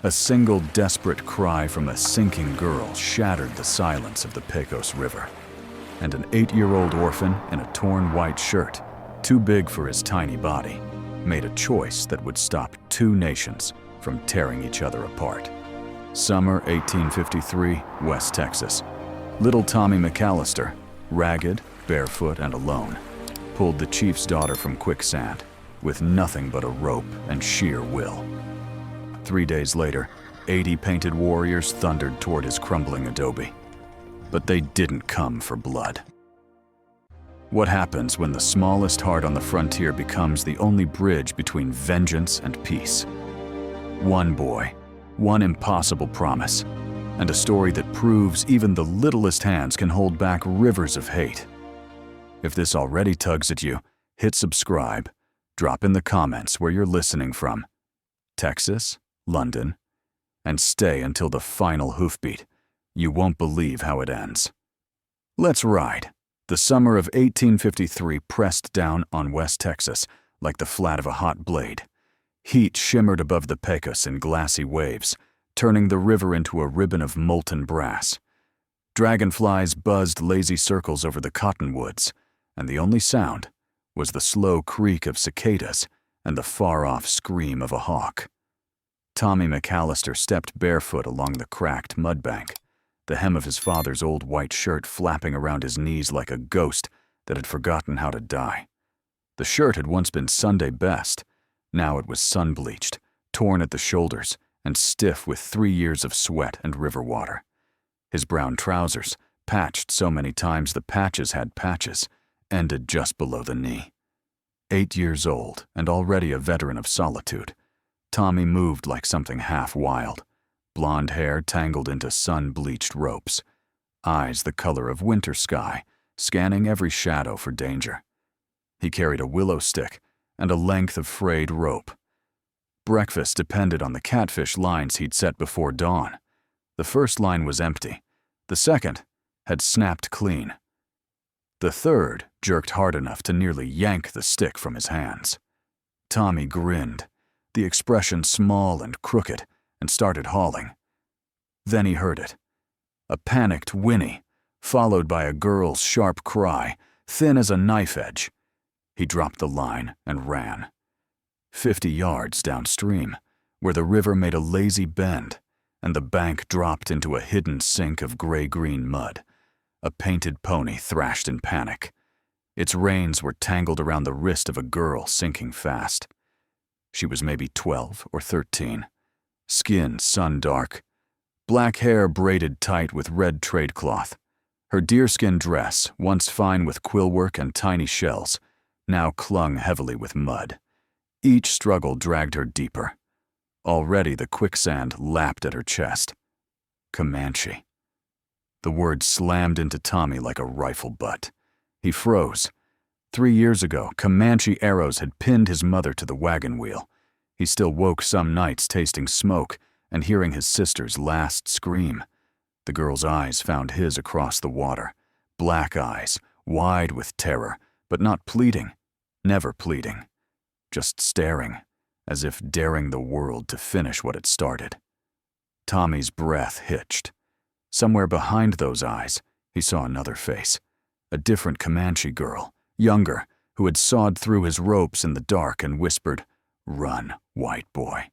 A single desperate cry from a sinking girl shattered the silence of the Pecos River. And an 8-year-old orphan in a torn white shirt, too big for his tiny body, made a choice that would stop 2 nations from tearing each other apart. Summer 1853, West Texas. Little Tommy McAllister, ragged, barefoot, and alone, pulled the chief's daughter from Quicksand with nothing but a rope and sheer will. 3 days later, 80 painted warriors thundered toward his crumbling adobe. But they didn't come for blood. What happens when the smallest heart on the frontier becomes the only bridge between vengeance and peace? One boy, one impossible promise, and a story that proves even the littlest hands can hold back rivers of hate. If this already tugs at you, hit subscribe, drop in the comments where you're listening from, Texas, London, and stay until the final hoofbeat. You won't believe how it ends. Let's ride. The summer of 1853 pressed down on West Texas like the flat of a hot blade. Heat shimmered above the Pecos in glassy waves, turning the river into a ribbon of molten brass. Dragonflies buzzed lazy circles over the cottonwoods, and the only sound was the slow creak of cicadas and the far-off scream of a hawk. Tommy McAllister stepped barefoot along the cracked mudbank, the hem of his father's old white shirt flapping around his knees like a ghost that had forgotten how to die. The shirt had once been Sunday best. Now it was sun-bleached, torn at the shoulders, and stiff with 3 years of sweat and river water. His brown trousers, patched so many times the patches had patches, ended just below the knee. 8 years old and already a veteran of solitude, Tommy moved like something half-wild, blonde hair tangled into sun-bleached ropes, eyes the color of winter sky, scanning every shadow for danger. He carried a willow stick and a length of frayed rope. Breakfast depended on the catfish lines he'd set before dawn. The first line was empty. The second had snapped clean. The third jerked hard enough to nearly yank the stick from his hands. Tommy grinned, the expression small and crooked, and started hauling. Then he heard it. A panicked whinny, followed by a girl's sharp cry, thin as a knife edge. He dropped the line and ran. 50 yards downstream, where the river made a lazy bend, and the bank dropped into a hidden sink of gray-green mud, a painted pony thrashed in panic. Its reins were tangled around the wrist of a girl sinking fast. She was maybe 12 or 13, skin sun-dark, black hair braided tight with red trade cloth. Her deerskin dress, once fine with quillwork and tiny shells, now clung heavily with mud. Each struggle dragged her deeper. Already the quicksand lapped at her chest. Comanche. The word slammed into Tommy like a rifle butt. He froze. 3 years ago, Comanche arrows had pinned his mother to the wagon wheel. He still woke some nights tasting smoke and hearing his sister's last scream. The girl's eyes found his across the water. Black eyes, wide with terror, but not pleading, never pleading. Just staring, as if daring the world to finish what it started. Tommy's breath hitched. Somewhere behind those eyes, he saw another face. A different Comanche girl, younger, who had sawed through his ropes in the dark and whispered, "Run, white boy,"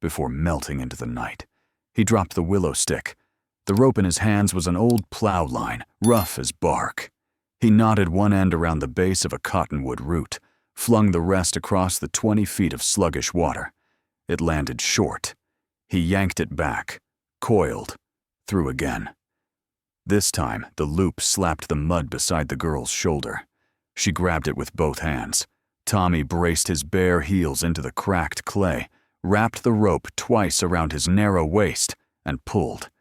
before melting into the night. He dropped the willow stick. The rope in his hands was an old plow line, rough as bark. He knotted one end around the base of a cottonwood root, flung the rest across the 20 feet of sluggish water. It landed short. He yanked it back, coiled, threw again. This time, the loop slapped the mud beside the girl's shoulder. She grabbed it with both hands. Tommy braced his bare heels into the cracked clay, wrapped the rope twice around his narrow waist, and pulled.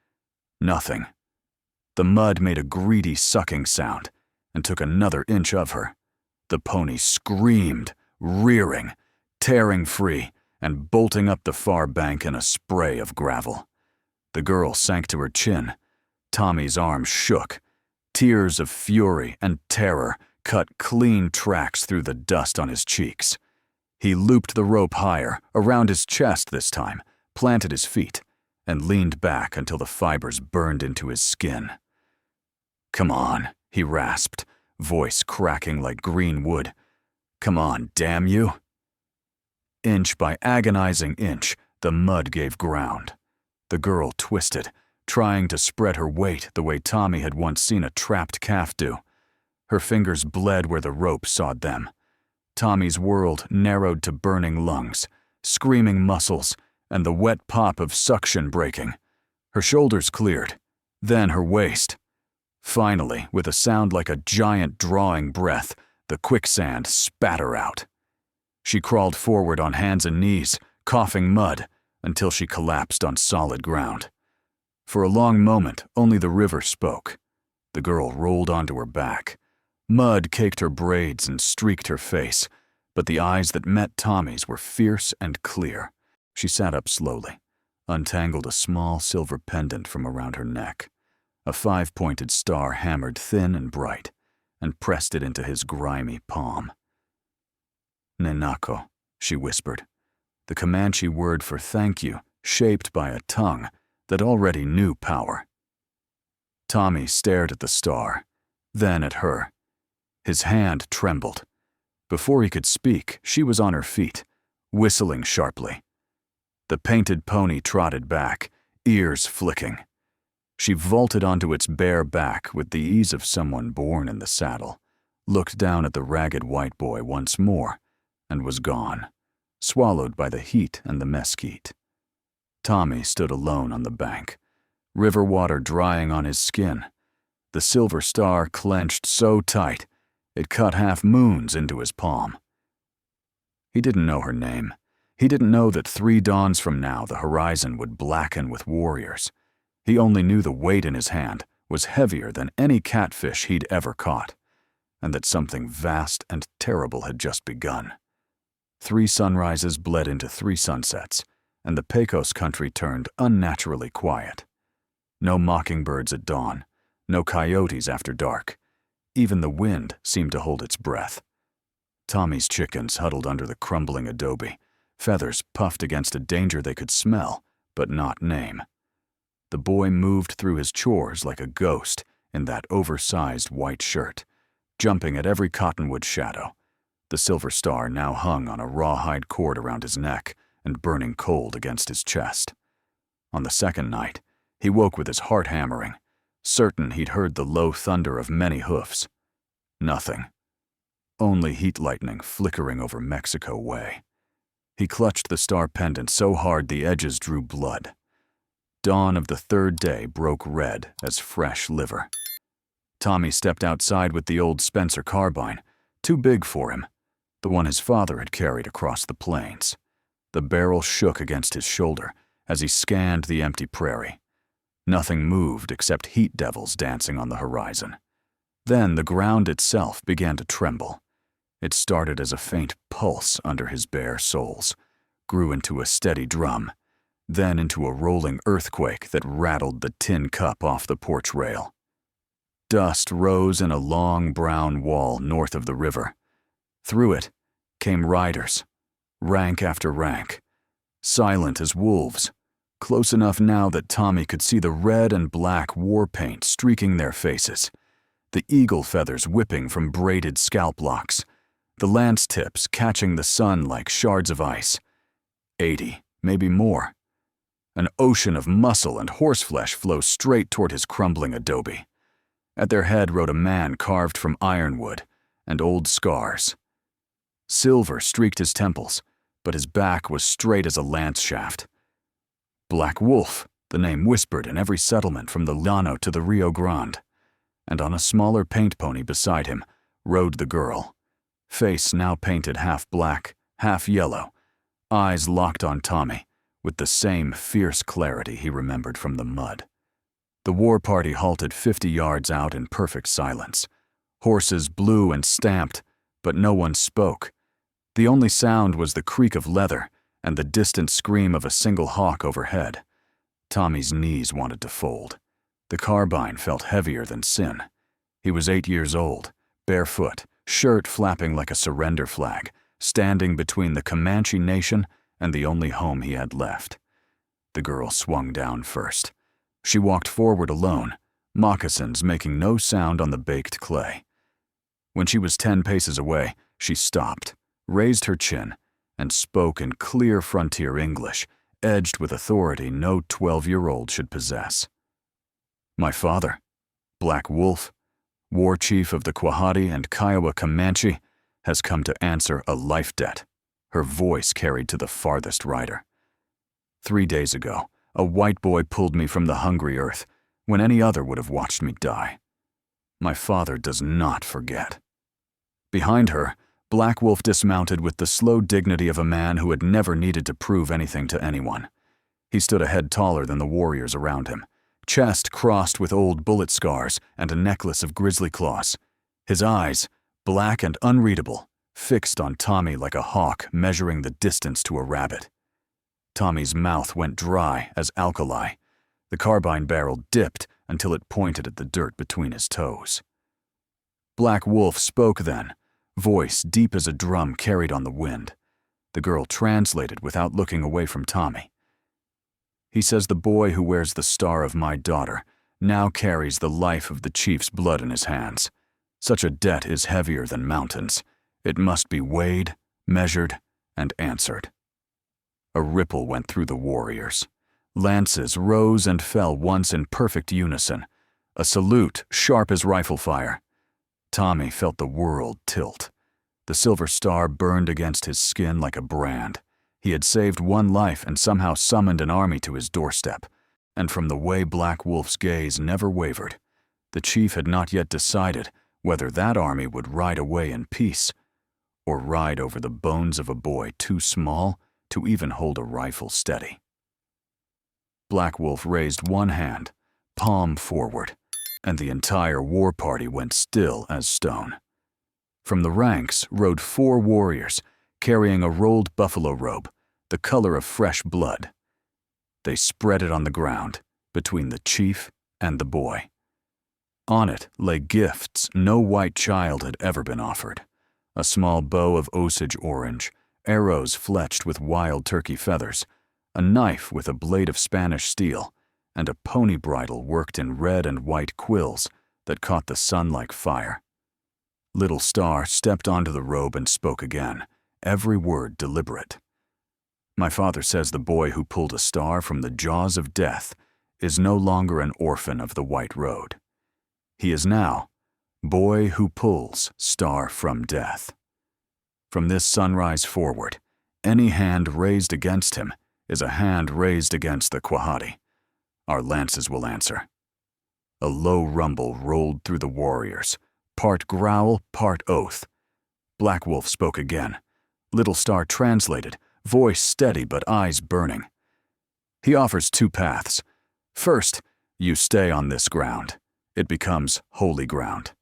Nothing. The mud made a greedy sucking sound and took another inch of her. The pony screamed, rearing, tearing free, and bolting up the far bank in a spray of gravel. The girl sank to her chin. Tommy's arm shook. Tears of fury and terror cut clean tracks through the dust on his cheeks. He looped the rope higher, around his chest this time, planted his feet, and leaned back until the fibers burned into his skin. "Come on," he rasped, voice cracking like green wood. "Come on, damn you." Inch by agonizing inch, the mud gave ground. The girl twisted, trying to spread her weight the way Tommy had once seen a trapped calf do. Her fingers bled where the rope sawed them. Tommy's world narrowed to burning lungs, screaming muscles, and the wet pop of suction breaking. Her shoulders cleared, then her waist. Finally, with a sound like a giant drawing breath, the quicksand spat her out. She crawled forward on hands and knees, coughing mud, until she collapsed on solid ground. For a long moment, only the river spoke. The girl rolled onto her back. Mud caked her braids and streaked her face, but the eyes that met Tommy's were fierce and clear. She sat up slowly, untangled a small silver pendant from around her neck. A 5-pointed star hammered thin and bright, and pressed it into his grimy palm. "Nenako," she whispered, the Comanche word for thank you, shaped by a tongue that already knew power. Tommy stared at the star, then at her. His hand trembled. Before he could speak, she was on her feet, whistling sharply. The painted pony trotted back, ears flicking. She vaulted onto its bare back with the ease of someone born in the saddle, looked down at the ragged white boy once more, and was gone, swallowed by the heat and the mesquite. Tommy stood alone on the bank, river water drying on his skin. The silver star clenched so tight, it cut half moons into his palm. He didn't know her name. He didn't know that 3 dawns from now the horizon would blacken with warriors. He only knew the weight in his hand was heavier than any catfish he'd ever caught, and that something vast and terrible had just begun. 3 sunrises bled into 3 sunsets, and the Pecos country turned unnaturally quiet. No mockingbirds at dawn, no coyotes after dark. Even the wind seemed to hold its breath. Tommy's chickens huddled under the crumbling adobe, feathers puffed against a danger they could smell, but not name. The boy moved through his chores like a ghost in that oversized white shirt, jumping at every cottonwood shadow. The silver star now hung on a rawhide cord around his neck and burning cold against his chest. On the second night, he woke with his heart hammering, certain he'd heard the low thunder of many hoofs. Nothing. Only heat lightning flickering over Mexico Way. He clutched the star pendant so hard the edges drew blood. Dawn of the 3rd day broke red as fresh liver. Tommy stepped outside with the old Spencer carbine, too big for him, the one his father had carried across the plains. The barrel shook against his shoulder as he scanned the empty prairie. Nothing moved except heat devils dancing on the horizon. Then the ground itself began to tremble. It started as a faint pulse under his bare soles, grew into a steady drum, then into a rolling earthquake that rattled the tin cup off the porch rail. Dust rose in a long brown wall north of the river. Through it came riders, rank after rank, silent as wolves, close enough now that Tommy could see the red and black war paint streaking their faces, the eagle feathers whipping from braided scalp locks, the lance tips catching the sun like shards of ice. 80, maybe more. An ocean of muscle and horseflesh flows straight toward his crumbling adobe. At their head rode a man carved from ironwood and old scars. Silver streaked his temples, but his back was straight as a lance shaft. Black Wolf, the name whispered in every settlement from the Llano to the Rio Grande. And on a smaller paint pony beside him rode the girl, face now painted half black, half yellow, eyes locked on Tommy, with the same fierce clarity he remembered from the mud. The war party halted 50 yards out in perfect silence. Horses blew and stamped, but no one spoke. The only sound was the creak of leather and the distant scream of a single hawk overhead. Tommy's knees wanted to fold. The carbine felt heavier than sin. He was 8 years old, barefoot, shirt flapping like a surrender flag, standing between the Comanche nation and the only home he had left. The girl swung down first. She walked forward alone, moccasins making no sound on the baked clay. When she was 10 paces away, she stopped, raised her chin, and spoke in clear frontier English, edged with authority no 12-year-old should possess. My father, Black Wolf, war chief of the Quahati and Kiowa Comanche, has come to answer a life debt, her voice carried to the farthest rider. 3 days ago, a white boy pulled me from the hungry earth when any other would have watched me die. My father does not forget. Behind her, Black Wolf dismounted with the slow dignity of a man who had never needed to prove anything to anyone. He stood a head taller than the warriors around him, chest crossed with old bullet scars and a necklace of grizzly claws. His eyes, black and unreadable, fixed on Tommy like a hawk measuring the distance to a rabbit. Tommy's mouth went dry as alkali. The carbine barrel dipped until it pointed at the dirt between his toes. Black Wolf spoke then, voice deep as a drum carried on the wind. The girl translated without looking away from Tommy. He says the boy who wears the star of my daughter now carries the life of the chief's blood in his hands. Such a debt is heavier than mountains. It must be weighed, measured, and answered. A ripple went through the warriors. Lances rose and fell once in perfect unison, a salute sharp as rifle fire. Tommy felt the world tilt. The silver star burned against his skin like a brand. He had saved one life and somehow summoned an army to his doorstep, and from the way Black Wolf's gaze never wavered, the chief had not yet decided whether that army would ride away in peace or ride over the bones of a boy too small to even hold a rifle steady. Black Wolf raised one hand, palm forward, and the entire war party went still as stone. From the ranks rode 4 warriors carrying a rolled buffalo robe, the color of fresh blood. They spread it on the ground between the chief and the boy. On it lay gifts no white child had ever been offered: a small bow of Osage orange, arrows fletched with wild turkey feathers, a knife with a blade of Spanish steel, and a pony bridle worked in red and white quills that caught the sun like fire. Little Star stepped onto the robe and spoke again, every word deliberate. My father says the boy who pulled a star from the jaws of death is no longer an orphan of the White Road. He is now boy who pulls star from death. From this sunrise forward, any hand raised against him is a hand raised against the Quahati. Our lances will answer. A low rumble rolled through the warriors, part growl, part oath. Black Wolf spoke again. Little Star translated, voice steady but eyes burning. He offers 2 paths. First, you stay on this ground. It becomes holy ground.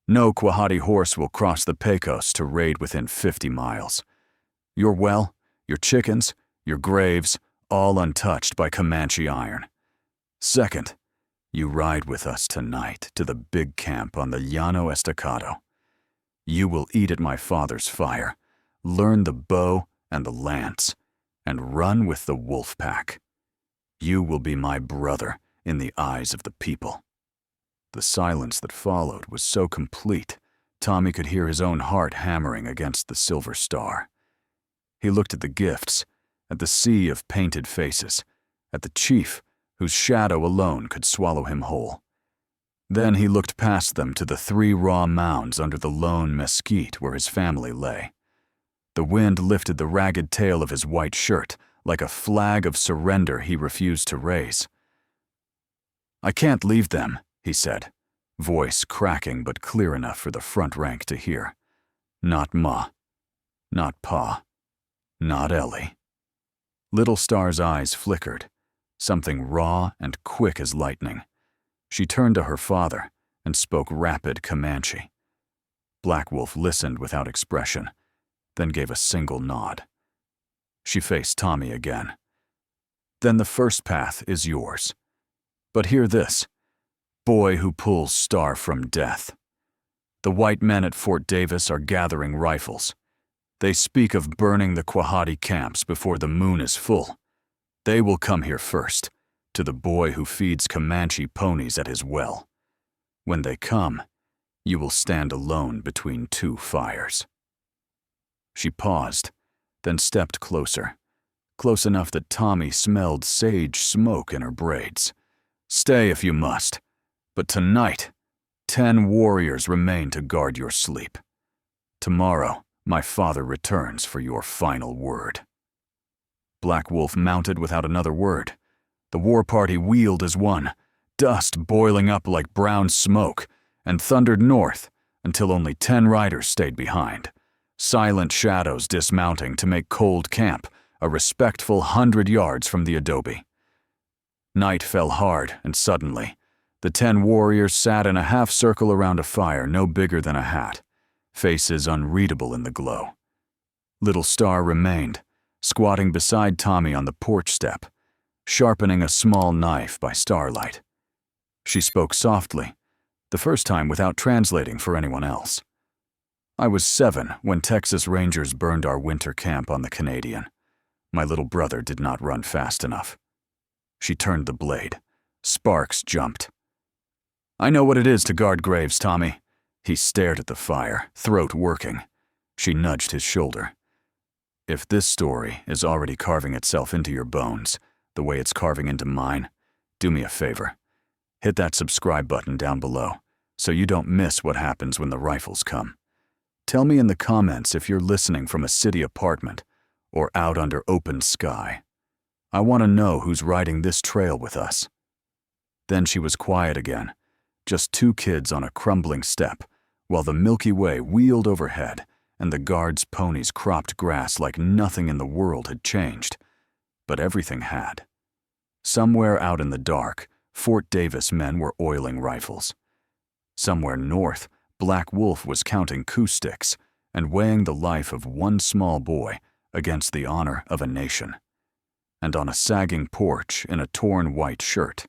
No Quahati horse will cross the Pecos to raid within 50 miles. Your well, your chickens, your graves, all untouched by Comanche iron. Second, you ride with us tonight to the big camp on the Llano Estacado. You will eat at my father's fire, learn the bow and the lance, and run with the wolf pack. You will be my brother in the eyes of the people. The silence that followed was so complete, Tommy could hear his own heart hammering against the silver star. He looked at the gifts, at the sea of painted faces, at the chief, whose shadow alone could swallow him whole. Then he looked past them to the 3 raw mounds under the lone mesquite where his family lay. The wind lifted the ragged tail of his white shirt like a flag of surrender he refused to raise. I can't leave them, he said, voice cracking but clear enough for the front rank to hear. Not Ma, not Pa, not Ellie. Little Star's eyes flickered, something raw and quick as lightning. She turned to her father and spoke rapid Comanche. Black Wolf listened without expression, then gave a single nod. She faced Tommy again. Then the first path is yours. But hear this, boy who pulls star from death. The white men at Fort Davis are gathering rifles. They speak of burning the Quahati camps before the moon is full. They will come here first, to the boy who feeds Comanche ponies at his well. When they come, you will stand alone between two fires." She paused, then stepped closer, close enough that Tommy smelled sage smoke in her braids. "Stay if you must, but tonight, 10 warriors remain to guard your sleep. Tomorrow, my father returns for your final word." Black Wolf mounted without another word. The war party wheeled as one, dust boiling up like brown smoke, and thundered north until only 10 riders stayed behind, silent shadows dismounting to make cold camp a respectful 100 yards from the adobe. Night fell hard, and suddenly, the 10 warriors sat in a half-circle around a fire no bigger than a hat, faces unreadable in the glow. Little Star remained, squatting beside Tommy on the porch step, sharpening a small knife by starlight. She spoke softly, the first time without translating for anyone else. "I was 7 when Texas Rangers burned our winter camp on the Canadian. My little brother did not run fast enough." She turned the blade. Sparks jumped. "I know what it is to guard graves, Tommy." He stared at the fire, throat working. She nudged his shoulder. "If this story is already carving itself into your bones, the way it's carving into mine, do me a favor. Hit that subscribe button down below, so you don't miss what happens when the rifles come. Tell me in the comments if you're listening from a city apartment or out under open sky. I want to know who's riding this trail with us." Then she was quiet again, just 2 kids on a crumbling step, while the Milky Way wheeled overhead and the guards' ponies cropped grass like nothing in the world had changed. But everything had. Somewhere out in the dark, Fort Davis men were oiling rifles. Somewhere north, Black Wolf was counting coup sticks and weighing the life of one small boy against the honor of a nation. And on a sagging porch in a torn white shirt,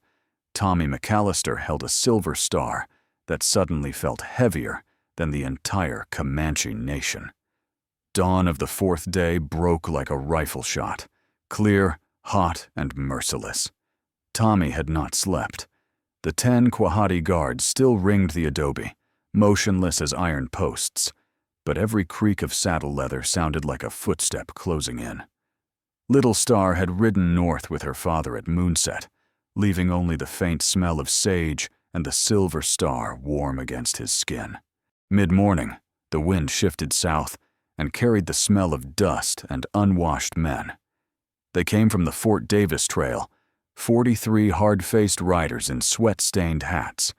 Tommy McAllister held a silver star that suddenly felt heavier than the entire Comanche nation. Dawn of the 4th day broke like a rifle shot, clear, hot, and merciless. Tommy had not slept. The 10 Quahati guards still ringed the adobe, motionless as iron posts, but every creak of saddle leather sounded like a footstep closing in. Little Star had ridden north with her father at moonset, leaving only the faint smell of sage and the silver star warm against his skin. Mid-morning, the wind shifted south and carried the smell of dust and unwashed men. They came from the Fort Davis trail, 43 hard-faced riders in sweat-stained hats,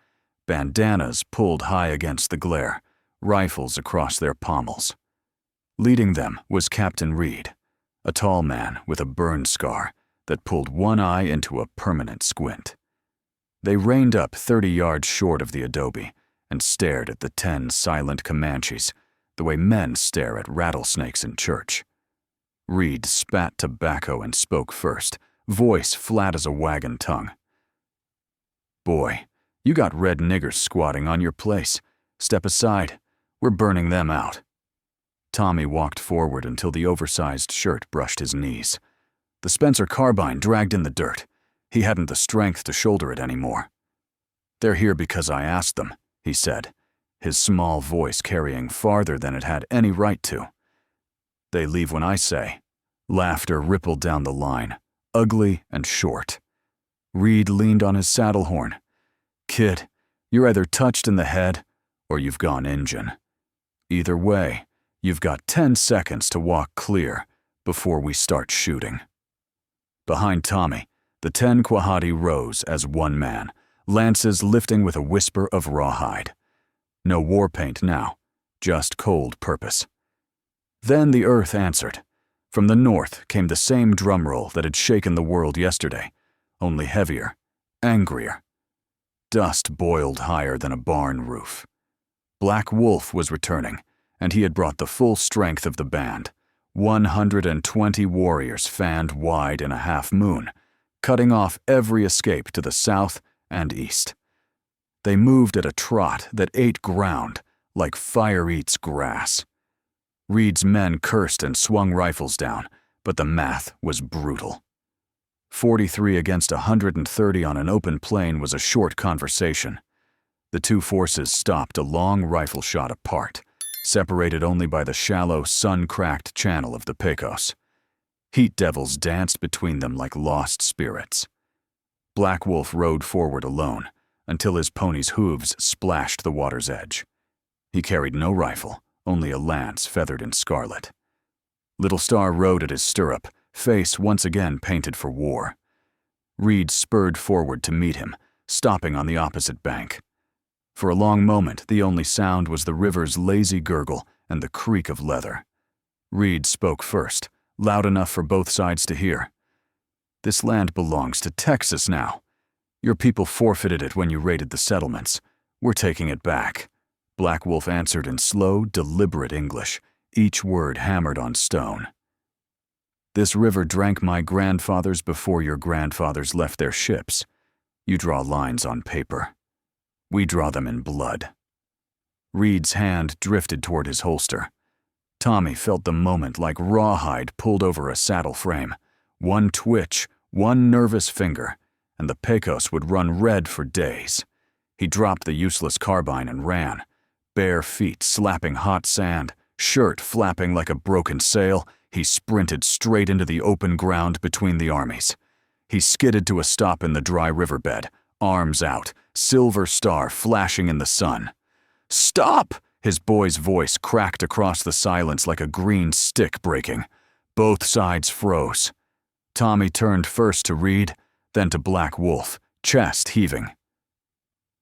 bandanas pulled high against the glare, rifles across their pommels. Leading them was Captain Reed, a tall man with a burn scar that pulled one eye into a permanent squint. They reined up 30 yards short of the adobe and stared at the 10 silent Comanches the way men stare at rattlesnakes in church. Reed spat tobacco and spoke first, voice flat as a wagon tongue. "Boy, you got red niggers squatting on your place. Step aside. We're burning them out." Tommy walked forward until the oversized shirt brushed his knees. The Spencer carbine dragged in the dirt. He hadn't the strength to shoulder it anymore. "They're here because I asked them," he said, his small voice carrying farther than it had any right to. "They leave when I say." Laughter rippled down the line, ugly and short. Reed leaned on his saddle horn. "Kid, you're either touched in the head or you've gone Injun. Either way, you've got 10 seconds to walk clear before we start shooting." Behind Tommy, the 10 Quahati rose as one man, lances lifting with a whisper of rawhide. No war paint now, just cold purpose. Then the earth answered. From the north came the same drum roll that had shaken the world yesterday, only heavier, angrier. Dust boiled higher than a barn roof. Black Wolf was returning, and he had brought the full strength of the band, 120 warriors fanned wide in a half moon, cutting off every escape to the south and east. They moved at a trot that ate ground like fire eats grass. Reed's men cursed and swung rifles down, but the math was brutal. 43 against 130 on an open plain was a short conversation. The two forces stopped a long rifle shot apart, separated only by the shallow, sun-cracked channel of the Pecos. Heat devils danced between them like lost spirits. Black Wolf rode forward alone until his pony's hooves splashed the water's edge. He carried no rifle, only a lance feathered in scarlet. Little Star rode at his stirrup, face once again painted for war. Reed spurred forward to meet him, stopping on the opposite bank. For a long moment, the only sound was the river's lazy gurgle and the creak of leather. Reed spoke first, loud enough for both sides to hear. "This land belongs to Texas now. Your people forfeited it when you raided the settlements. We're taking it back." Black Wolf answered in slow, deliberate English, each word hammered on stone. "This river drank my grandfathers before your grandfathers left their ships. You draw lines on paper. We draw them in blood." Reed's hand drifted toward his holster. Tommy felt the moment like rawhide pulled over a saddle frame. One twitch, one nervous finger, and the Pecos would run red for days. He dropped the useless carbine and ran, bare feet slapping hot sand, shirt flapping like a broken sail. He sprinted straight into the open ground between the armies. He skidded to a stop in the dry riverbed, arms out, silver star flashing in the sun. "Stop!" His boy's voice cracked across the silence like a green stick breaking. Both sides froze. Tommy turned first to Reed, then to Black Wolf, chest heaving.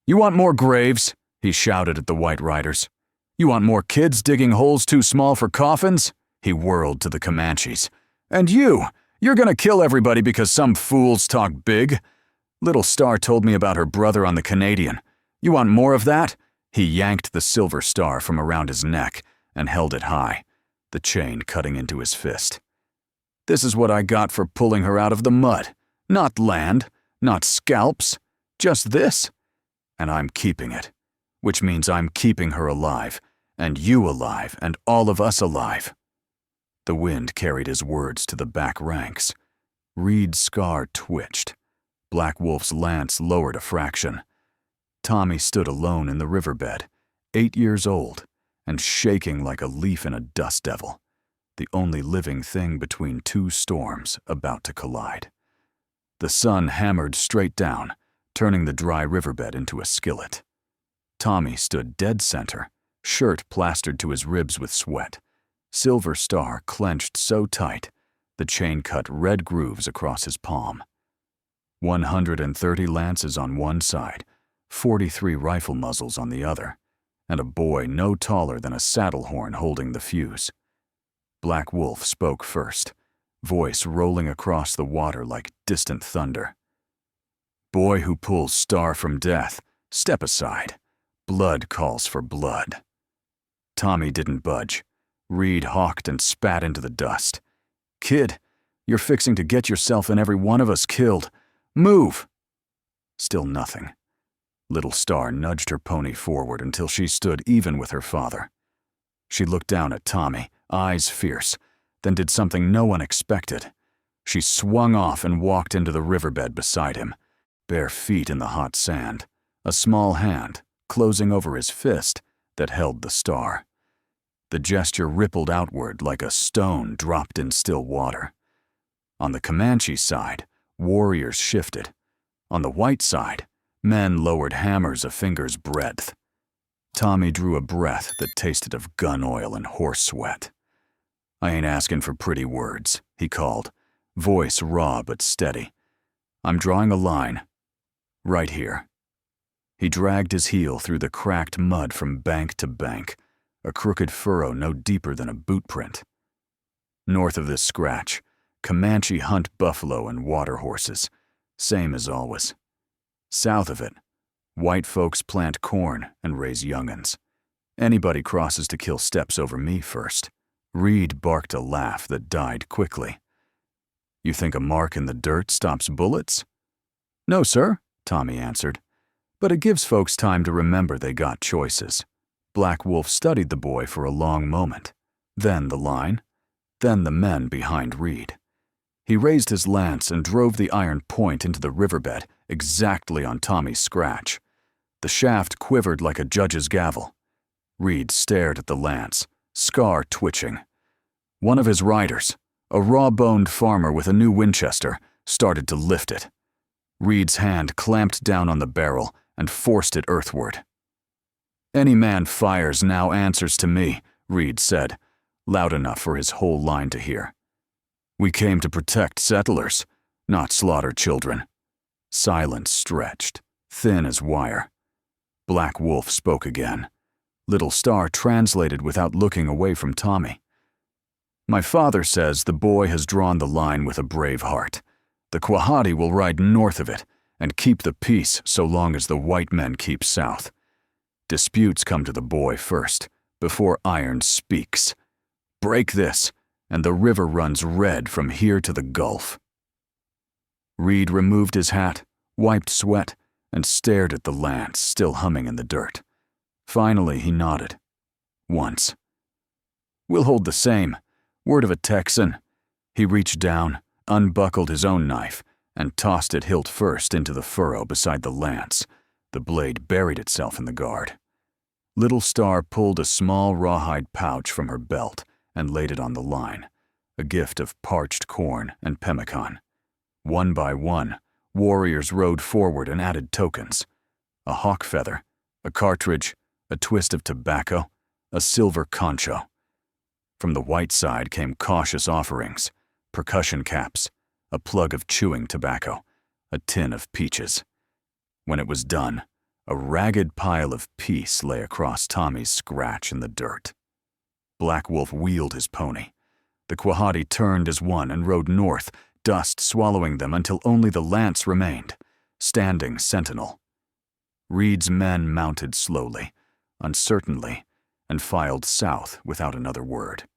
"You want more graves?" he shouted at the white riders. "You want more kids digging holes too small for coffins?" He whirled to the Comanches. "And you're gonna kill everybody because some fools talk big? Little Star told me about her brother on the Canadian. You want more of that?" He yanked the silver star from around his neck and held it high, the chain cutting into his fist. "This is what I got for pulling her out of the mud. Not land, not scalps, just this. And I'm keeping it, which means I'm keeping her alive, and you alive, and all of us alive." The wind carried his words to the back ranks. Reed's scar twitched. Black Wolf's lance lowered a fraction. Tommy stood alone in the riverbed, 8 years old, and shaking like a leaf in a dust devil, the only living thing between two storms about to collide. The sun hammered straight down, turning the dry riverbed into a skillet. Tommy stood dead center, shirt plastered to his ribs with sweat, silver star clenched so tight, the chain cut red grooves across his palm. 130 lances on one side, 43 rifle muzzles on the other, and a boy no taller than a saddle horn holding the fuse. Black Wolf spoke first, voice rolling across the water like distant thunder. "Boy who pulls Star from death, step aside. Blood calls for blood." Tommy didn't budge. Reed hawked and spat into the dust. "Kid, you're fixing to get yourself and every one of us killed. Move!" Still nothing. Little Star nudged her pony forward until she stood even with her father. She looked down at Tommy, eyes fierce, then did something no one expected. She swung off and walked into the riverbed beside him, bare feet in the hot sand, a small hand closing over his fist that held the star. The gesture rippled outward like a stone dropped in still water. On the Comanche side, warriors shifted. On the white side, men lowered hammers a finger's breadth. Tommy drew a breath that tasted of gun oil and horse sweat. "I ain't asking for pretty words," he called, voice raw but steady. "I'm drawing a line. Right here." He dragged his heel through the cracked mud from bank to bank, a crooked furrow no deeper than a boot print. North of this scratch, Comanche hunt buffalo and water horses, same as always. South of it, white folks plant corn and raise young'uns. Anybody crosses to kill steps over me first. Reed barked a laugh that died quickly. "You think a mark in the dirt stops bullets?" "No, sir," Tommy answered. "But it gives folks time to remember they got choices." Black Wolf studied the boy for a long moment, then the line, then the men behind Reed. He raised his lance and drove the iron point into the riverbed exactly on Tommy's scratch. The shaft quivered like a judge's gavel. Reed stared at the lance, scar twitching. One of his riders, a raw-boned farmer with a new Winchester, started to lift it. Reed's hand clamped down on the barrel and forced it earthward. "Any man fires now answers to me," Reed said, loud enough for his whole line to hear. "We came to protect settlers, not slaughter children." Silence stretched, thin as wire. Black Wolf spoke again. Little Star translated without looking away from Tommy. "My father says the boy has drawn the line with a brave heart. The Quahati will ride north of it and keep the peace so long as the white men keep south. Disputes come to the boy first, before iron speaks. Break this, and the river runs red from here to the Gulf." Reed removed his hat, wiped sweat, and stared at the lance still humming in the dirt. Finally, he nodded. Once. "We'll hold the same. Word of a Texan." He reached down, unbuckled his own knife, and tossed it hilt first into the furrow beside the lance. The blade buried itself in the guard. Little Star pulled a small rawhide pouch from her belt and laid it on the line, a gift of parched corn and pemmican. One by one, warriors rode forward and added tokens: a hawk feather, a cartridge, a twist of tobacco, a silver concho. From the white side came cautious offerings: percussion caps, a plug of chewing tobacco, a tin of peaches. When it was done, a ragged pile of peace lay across Tommy's scratch in the dirt. Black Wolf wheeled his pony. The Quahati turned as one and rode north, dust swallowing them until only the lance remained, standing sentinel. Reed's men mounted slowly, uncertainly, and filed south without another word.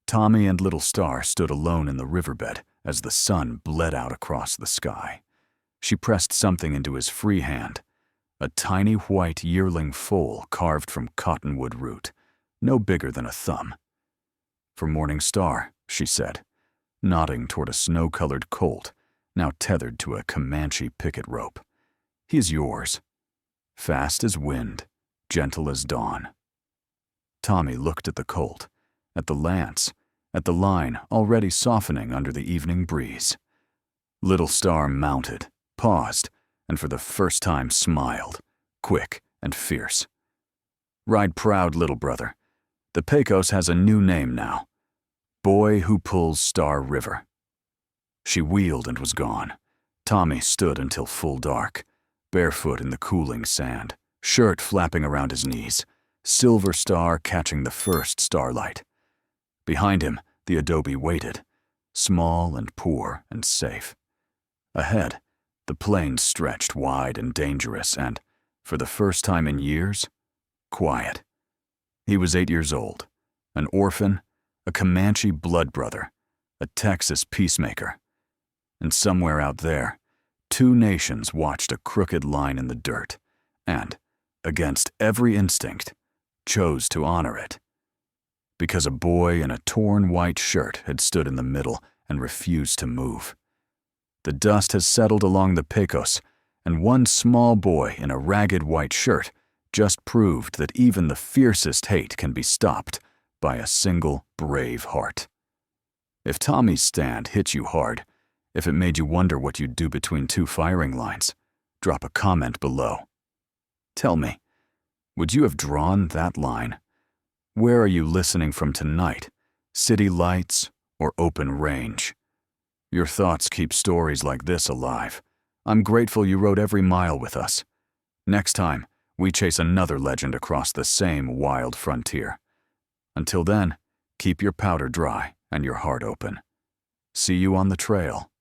Tommy and Little Star stood alone in the riverbed as the sun bled out across the sky. She pressed something into his free hand, a tiny white yearling foal carved from cottonwood root, no bigger than a thumb. "For Morning Star," she said, nodding toward a snow-colored colt, now tethered to a Comanche picket rope. "He is yours. Fast as wind, gentle as dawn." Tommy looked at the colt, at the lance, at the line already softening under the evening breeze. Little Star mounted, paused, and for the first time smiled, quick and fierce. "Ride proud, little brother. The Pecos has a new name now: Boy Who Pulls Star River." She wheeled and was gone. Tommy stood until full dark, barefoot in the cooling sand, shirt flapping around his knees, Silver Star catching the first starlight. Behind him, the adobe waited, small and poor and safe. Ahead, the plains stretched wide and dangerous and, for the first time in years, quiet. He was 8 years old, an orphan, a Comanche blood brother, a Texas peacemaker. And somewhere out there, 2 nations watched a crooked line in the dirt and, against every instinct, chose to honor it. Because a boy in a torn white shirt had stood in the middle and refused to move. The dust has settled along the Pecos, and one small boy in a ragged white shirt just proved that even the fiercest hate can be stopped by a single brave heart. If Tommy's stand hit you hard, if it made you wonder what you'd do between 2 firing lines, drop a comment below. Tell me, would you have drawn that line? Where are you listening from tonight? City lights or open range? Your thoughts keep stories like this alive. I'm grateful you rode every mile with us. Next time, we chase another legend across the same wild frontier. Until then, keep your powder dry and your heart open. See you on the trail.